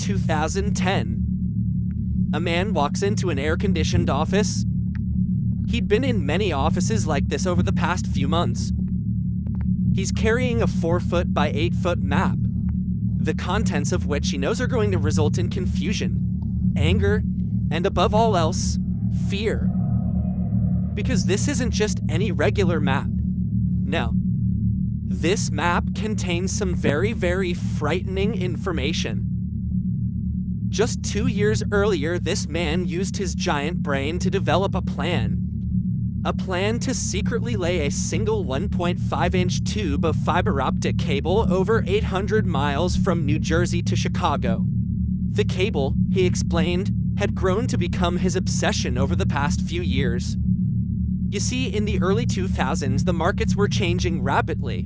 2010. A man walks into an air-conditioned office. He'd been in many offices like this over the past few months. He's carrying a 4-foot by 8-foot map, the contents of which he knows are going to result in confusion, anger, and above all else, fear. Because this isn't just any regular map. No. This map contains some very, very frightening information. Just 2 years earlier, this man used his giant brain to develop a plan. A plan to secretly lay a single 1.5-inch tube of fiber optic cable over 800 miles from New Jersey to Chicago. The cable, he explained, had grown to become his obsession over the past few years. You see, in the early 2000s, the markets were changing rapidly.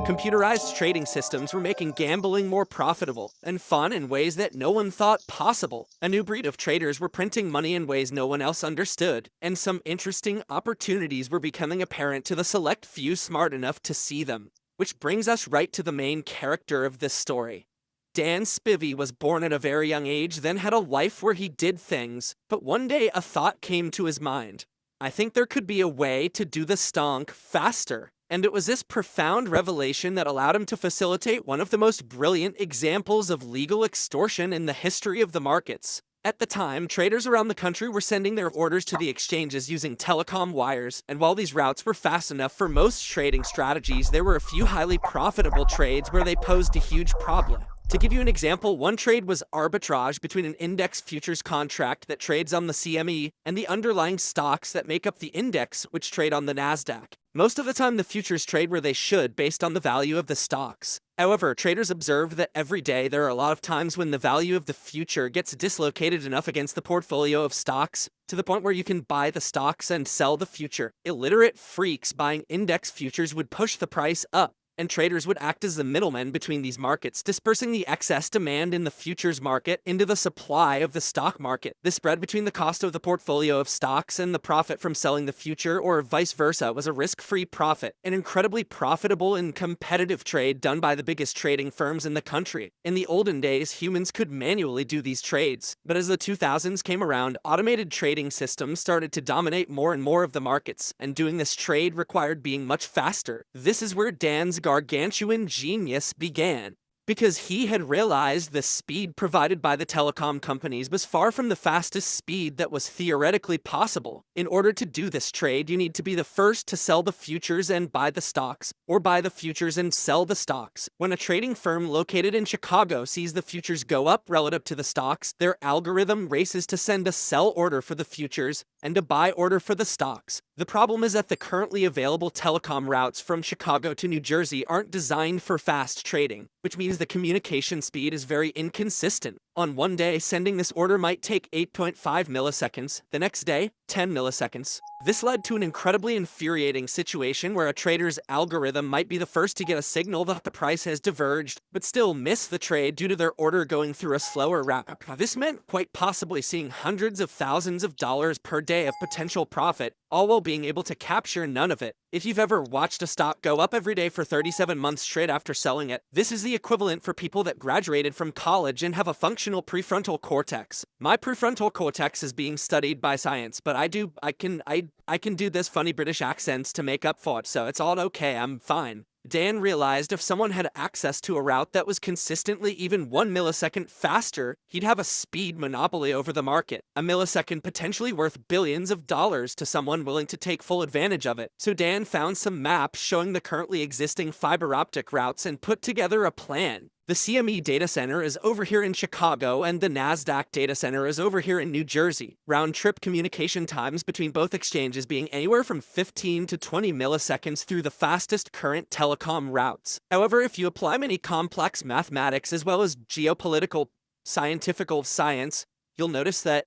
Computerized trading systems were making gambling more profitable and fun in ways that no one thought possible. A new breed of traders were printing money in ways no one else understood, and some interesting opportunities were becoming apparent to the select few smart enough to see them. Which brings us right to the main character of this story. Dan Spivy was born at a very young age, then had a life where he did things, but one day a thought came to his mind. I think there could be a way to do the stonk faster. And it was this profound revelation that allowed him to facilitate one of the most brilliant examples of legal extortion in the history of the markets. At the time, traders around the country were sending their orders to the exchanges using telecom wires, and while these routes were fast enough for most trading strategies, there were a few highly profitable trades where they posed a huge problem. To give you an example, one trade was arbitrage between an index futures contract that trades on the CME and the underlying stocks that make up the index, which trade on the NASDAQ. Most of the time, the futures trade where they should based on the value of the stocks. However, traders observed that every day there are a lot of times when the value of the future gets dislocated enough against the portfolio of stocks to the point where you can buy the stocks and sell the future. Illiterate freaks buying index futures would push the price up, and traders would act as the middlemen between these markets, dispersing the excess demand in the futures market into the supply of the stock market. The spread between the cost of the portfolio of stocks and the profit from selling the future, or vice versa, was a risk-free profit, an incredibly profitable and competitive trade done by the biggest trading firms in the country. In the olden days, humans could manually do these trades, but as the 2000s came around, automated trading systems started to dominate more and more of the markets, and doing this trade required being much faster. This is where Dan's gargantuan genius began, because he had realized the speed provided by the telecom companies was far from the fastest speed that was theoretically possible. In order to do this trade, you need to be the first to sell the futures and buy the stocks, or buy the futures and sell the stocks. When a trading firm located in Chicago sees the futures go up relative to the stocks, their algorithm races to send a sell order for the futures and a buy order for the stocks. The problem is that the currently available telecom routes from Chicago to New Jersey aren't designed for fast trading, which means the communication speed is very inconsistent. On one day, sending this order might take 8.5 milliseconds, the next day, 10 milliseconds. This led to an incredibly infuriating situation where a trader's algorithm might be the first to get a signal that the price has diverged, but still miss the trade due to their order going through a slower route. This meant quite possibly seeing hundreds of thousands of dollars per day of potential profit, all while being able to capture none of it. If you've ever watched a stock go up every day for 37 months straight after selling it, this is the equivalent for people that graduated from college and have a functional prefrontal cortex. My prefrontal cortex is being studied by science, but I can do this funny British accents to make up for it, so it's all okay, I'm fine. Dan realized if someone had access to a route that was consistently even 1 millisecond faster, he'd have a speed monopoly over the market. A millisecond potentially worth billions of dollars to someone willing to take full advantage of it. So Dan found some maps showing the currently existing fiber optic routes and put together a plan. The CME data center is over here in Chicago, and the NASDAQ data center is over here in New Jersey. Round-trip communication times between both exchanges being anywhere from 15 to 20 milliseconds through the fastest current telecom routes. However, if you apply many complex mathematics as well as geopolitical scientific science, you'll notice that,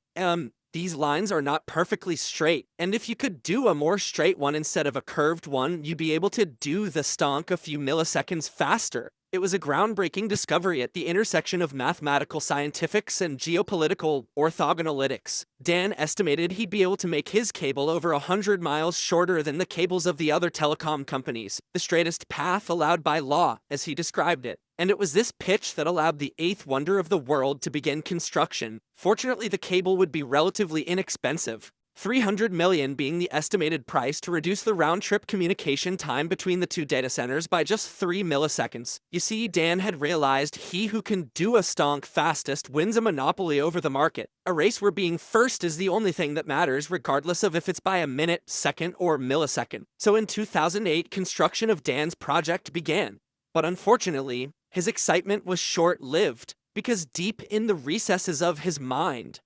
these lines are not perfectly straight, and if you could do a more straight one instead of a curved one, you'd be able to do the stonk a few milliseconds faster. It was a groundbreaking discovery at the intersection of mathematical scientifics and geopolitical orthogonalytics. Dan estimated he'd be able to make his cable over 100 miles shorter than the cables of the other telecom companies, the straightest path allowed by law, as he described it. And it was this pitch that allowed the eighth wonder of the world to begin construction. Fortunately, the cable would be relatively inexpensive, $300 million being the estimated price to reduce the round-trip communication time between the two data centers by just 3 milliseconds. You see, Dan had realized he who can do a stonk fastest wins a monopoly over the market, a race where being first is the only thing that matters, regardless of if it's by a minute, second, or millisecond. So in 2008, construction of Dan's project began. But unfortunately, his excitement was short-lived, because deep in the recesses of his mind,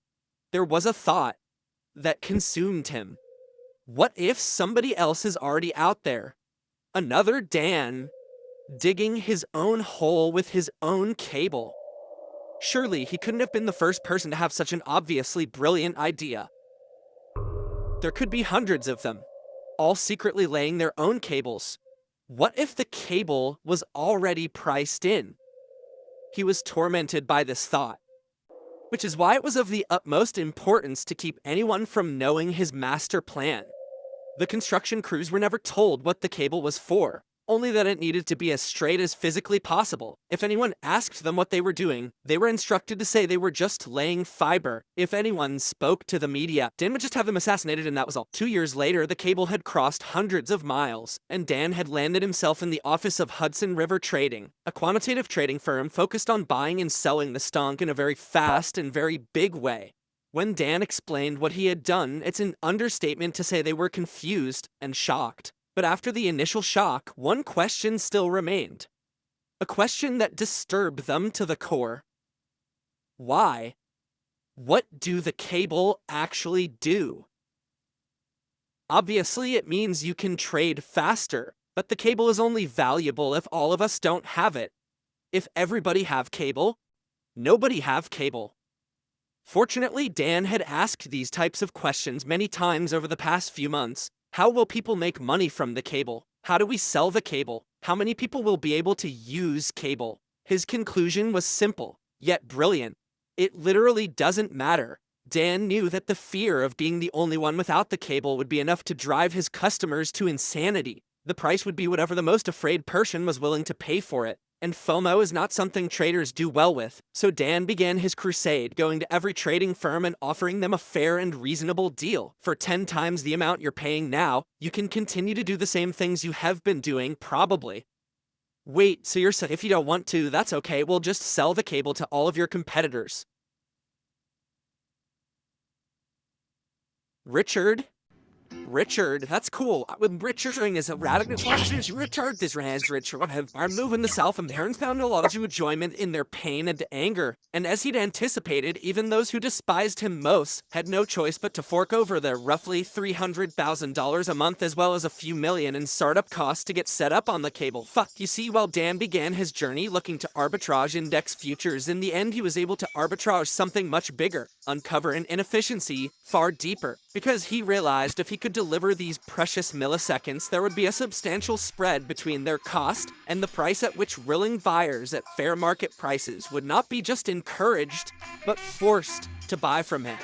there was a thought that consumed him. What if somebody else is already out there? Another Dan, digging his own hole with his own cable. Surely he couldn't have been the first person to have such an obviously brilliant idea. There could be hundreds of them, all secretly laying their own cables. What if the cable was already priced in? He was tormented by this thought, which is why it was of the utmost importance to keep anyone from knowing his master plan. The construction crews were never told what the cable was for, only that it needed to be as straight as physically possible. If anyone asked them what they were doing, they were instructed to say they were just laying fiber. If anyone spoke to the media, Dan would just have them assassinated and that was all. 2 years later, the cable had crossed hundreds of miles, and Dan had landed himself in the office of Hudson River Trading, a quantitative trading firm focused on buying and selling the stonk in a very fast and very big way. When Dan explained what he had done, it's an understatement to say they were confused and shocked. But after the initial shock, one question still remained. A question that disturbed them to the core. Why? What do the cable actually do? Obviously, it means you can trade faster, but the cable is only valuable if all of us don't have it. If everybody have cable, nobody have cable. Fortunately, Dan had asked these types of questions many times over the past few months. How will people make money from the cable? How do we sell the cable? How many people will be able to use cable? His conclusion was simple, yet brilliant. It literally doesn't matter. Dan knew that the fear of being the only one without the cable would be enough to drive his customers to insanity. The price would be whatever the most afraid person was willing to pay for it. And FOMO is not something traders do well with, so Dan began his crusade, going to every trading firm and offering them a fair and reasonable deal. For 10 times the amount you're paying now, you can continue to do the same things you have been doing, probably. Wait, so you're saying if you don't want to, that's okay, we'll just sell the cable to all of your competitors. Richard, that's cool. When Richard doing is a radical questions, you retard this range, Richard. Are moving the South and parents found a lot of enjoyment in their pain and anger. And as he'd anticipated, even those who despised him most had no choice but to fork over their roughly $300,000 a month as well as a few million in startup costs to get set up on the cable. You see, while Dan began his journey looking to arbitrage index futures, in the end he was able to arbitrage something much bigger, uncover an inefficiency far deeper, because he realized if he could deliver these precious milliseconds, there would be a substantial spread between their cost and the price at which willing buyers at fair market prices would not be just encouraged, but forced to buy from him.